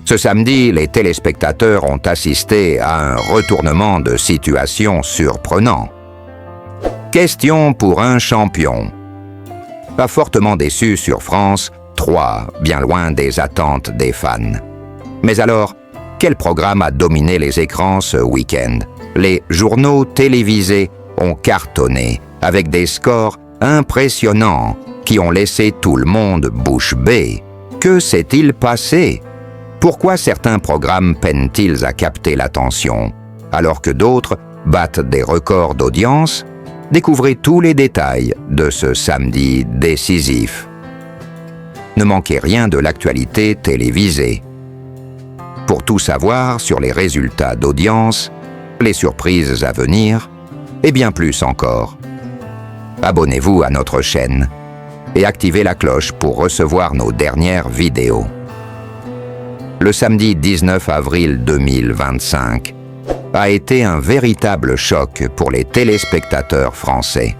Ce samedi, les téléspectateurs ont assisté à un retournement de situation surprenant. Question pour un champion. Pas fortement déçu sur France 3, bien loin des attentes des fans. Mais alors, quel programme a dominé les écrans ce week-end? Les journaux télévisés ont cartonné avec des scores impressionnants qui ont laissé tout le monde bouche bée. Que s'est-il passé? Pourquoi certains programmes peinent-ils à capter l'attention, alors que d'autres battent des records d'audience? Découvrez tous les détails de ce samedi décisif. Ne manquez rien de l'actualité télévisée. Pour tout savoir sur les résultats d'audience, les surprises à venir, et bien plus encore. Abonnez-vous à notre chaîne et activez la cloche pour recevoir nos dernières vidéos. Le samedi 19 avril 2025 a été un véritable choc pour les téléspectateurs français.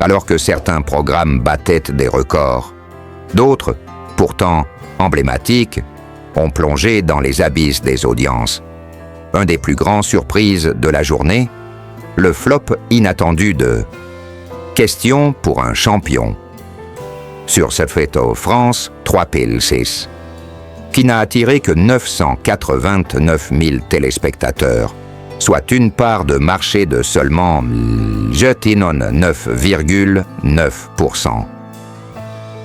Alors que certains programmes battaient des records, d'autres, pourtant emblématiques, ont plongé dans les abysses des audiences. Un des plus grands surprises de la journée, le flop inattendu de Question pour un champion sur Sfeto France 3,6, qui n'a attiré que 989 000 téléspectateurs, soit une part de marché de seulement 9,9%.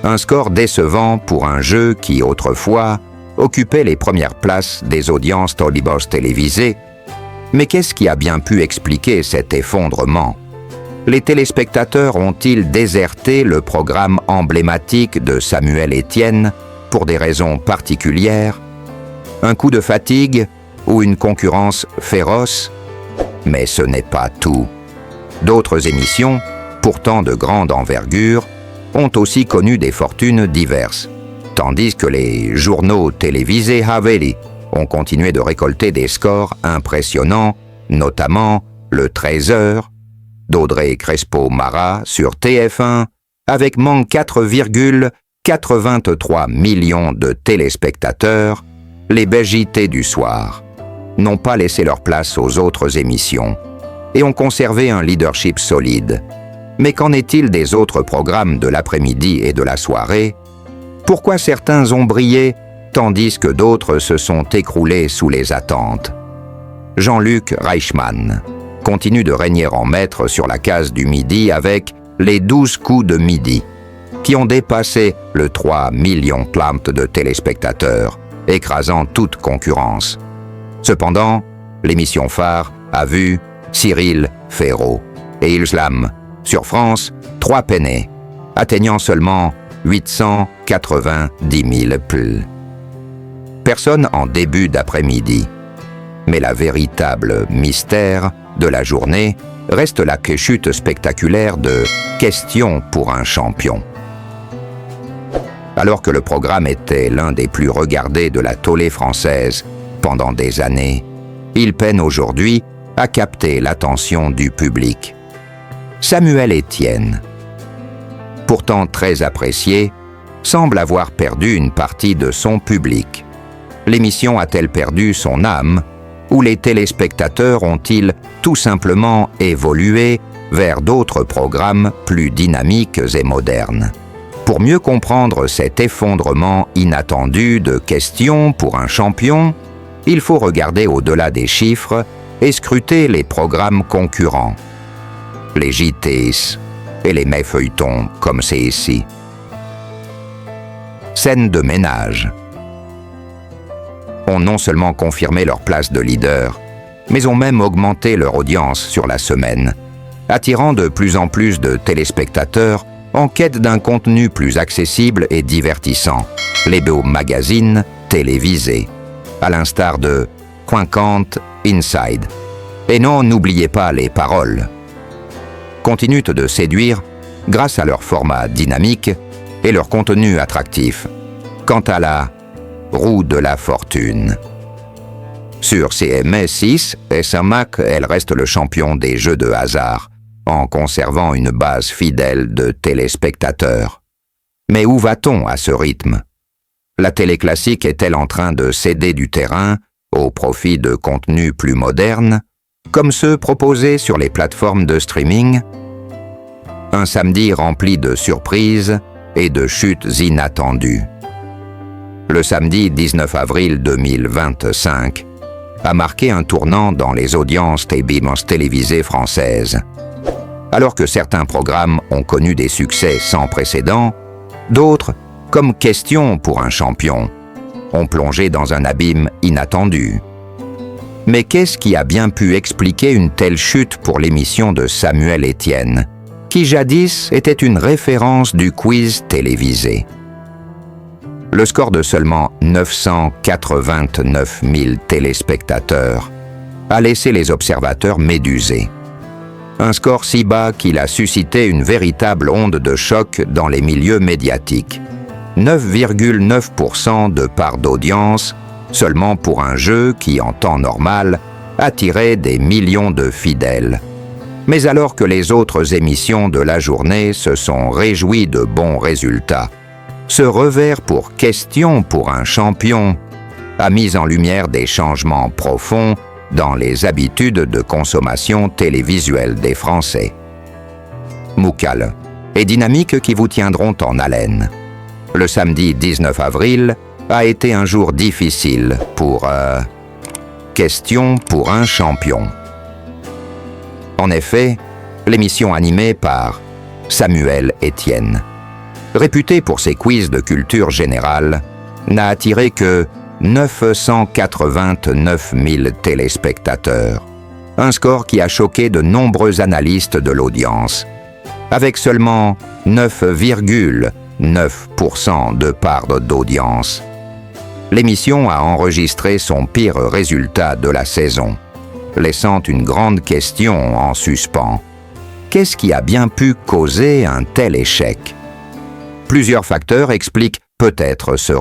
Un score décevant pour un jeu qui, autrefois, occupait les premières places des audiences télévisées. Mais qu'est-ce qui a bien pu expliquer cet effondrement? Les téléspectateurs ont-ils déserté le programme emblématique de Samuel Etienne pour des raisons particulières? Un coup de fatigue ou une concurrence féroce? Mais ce n'est pas tout. D'autres émissions, pourtant de grande envergure, ont aussi connu des fortunes diverses, tandis que les journaux télévisés Haveli ont continué de récolter des scores impressionnants, notamment le 13h d'Audrey Crespo-Mara sur TF1, avec manque 4,83 millions de téléspectateurs. Les BJT du soir n'ont pas laissé leur place aux autres émissions et ont conservé un leadership solide. Mais qu'en est-il des autres programmes de l'après-midi et de la soirée? Pourquoi certains ont brillé tandis que d'autres se sont écroulés sous les attentes? Jean-Luc Reichmann continue de régner en maître sur la case du midi avec les 12 coups de midi, qui ont dépassé le 3 millions de téléspectateurs, écrasant toute concurrence. Cependant, l'émission phare a vu Cyril Ferraud et Islam sur France 3 peinés, atteignant seulement 890 000 pl. Personne en début d'après-midi. Mais la véritable mystère de la journée reste la chute spectaculaire de Question pour un champion. Alors que le programme était l'un des plus regardés de la tollé française pendant des années, il peine aujourd'hui à capter l'attention du public. Samuel Etienne, pourtant très apprécié, semble avoir perdu une partie de son public. L'émission a-t-elle perdu son âme, ou les téléspectateurs ont-ils tout simplement évolué vers d'autres programmes plus dynamiques et modernes? Pour mieux comprendre cet effondrement inattendu de Question pour un champion, il faut regarder au-delà des chiffres et scruter les programmes concurrents. Les JTs et les mets feuilletons, comme c'est ici. Scènes de ménage ont non seulement confirmé leur place de leader, mais ont même augmenté leur audience sur la semaine, attirant de plus en plus de téléspectateurs en quête d'un contenu plus accessible et divertissant, les beaux magazines télévisés, à l'instar de Quinquante Inside. Et non, n'oubliez pas les paroles. Continuent de séduire grâce à leur format dynamique et leur contenu attractif. Quant à la roue de la fortune. Sur CMS6, SMAC, elle reste le champion des jeux de hasard, en conservant une base fidèle de téléspectateurs. Mais où va-t-on à ce rythme? La télé classique est-elle en train de céder du terrain au profit de contenus plus modernes, comme ceux proposés sur les plateformes de streaming? Un samedi rempli de surprises et de chutes inattendues. Le samedi 19 avril 2025 a marqué un tournant dans les audiences télévisées françaises. Alors que certains programmes ont connu des succès sans précédent, d'autres, comme Question pour un champion, ont plongé dans un abîme inattendu. Mais qu'est-ce qui a bien pu expliquer une telle chute pour l'émission de Samuel Etienne, qui jadis était une référence du quiz télévisé? Le score de seulement 989 000 téléspectateurs a laissé les observateurs médusés. Un score si bas qu'il a suscité une véritable onde de choc dans les milieux médiatiques. 9,9% de part d'audience seulement pour un jeu qui, en temps normal, attirait des millions de fidèles. Mais alors que les autres émissions de la journée se sont réjouies de bons résultats, ce revers pour Question pour un champion a mis en lumière des changements profonds dans les habitudes de consommation télévisuelle des Français. Moukal et dynamiques qui vous tiendront en haleine. Le samedi 19 avril a été un jour difficile pour Question pour un champion. En effet, l'émission animée par Samuel Etienne, réputé pour ses quiz de culture générale, n'a attiré que 989 000 téléspectateurs, un score qui a choqué de nombreux analystes de l'audience. Avec seulement 9,9% de part d'audience, l'émission a enregistré son pire résultat de la saison, laissant une grande question en suspens. Qu'est-ce qui a bien pu causer un tel échec? Plusieurs facteurs expliquent peut-être ce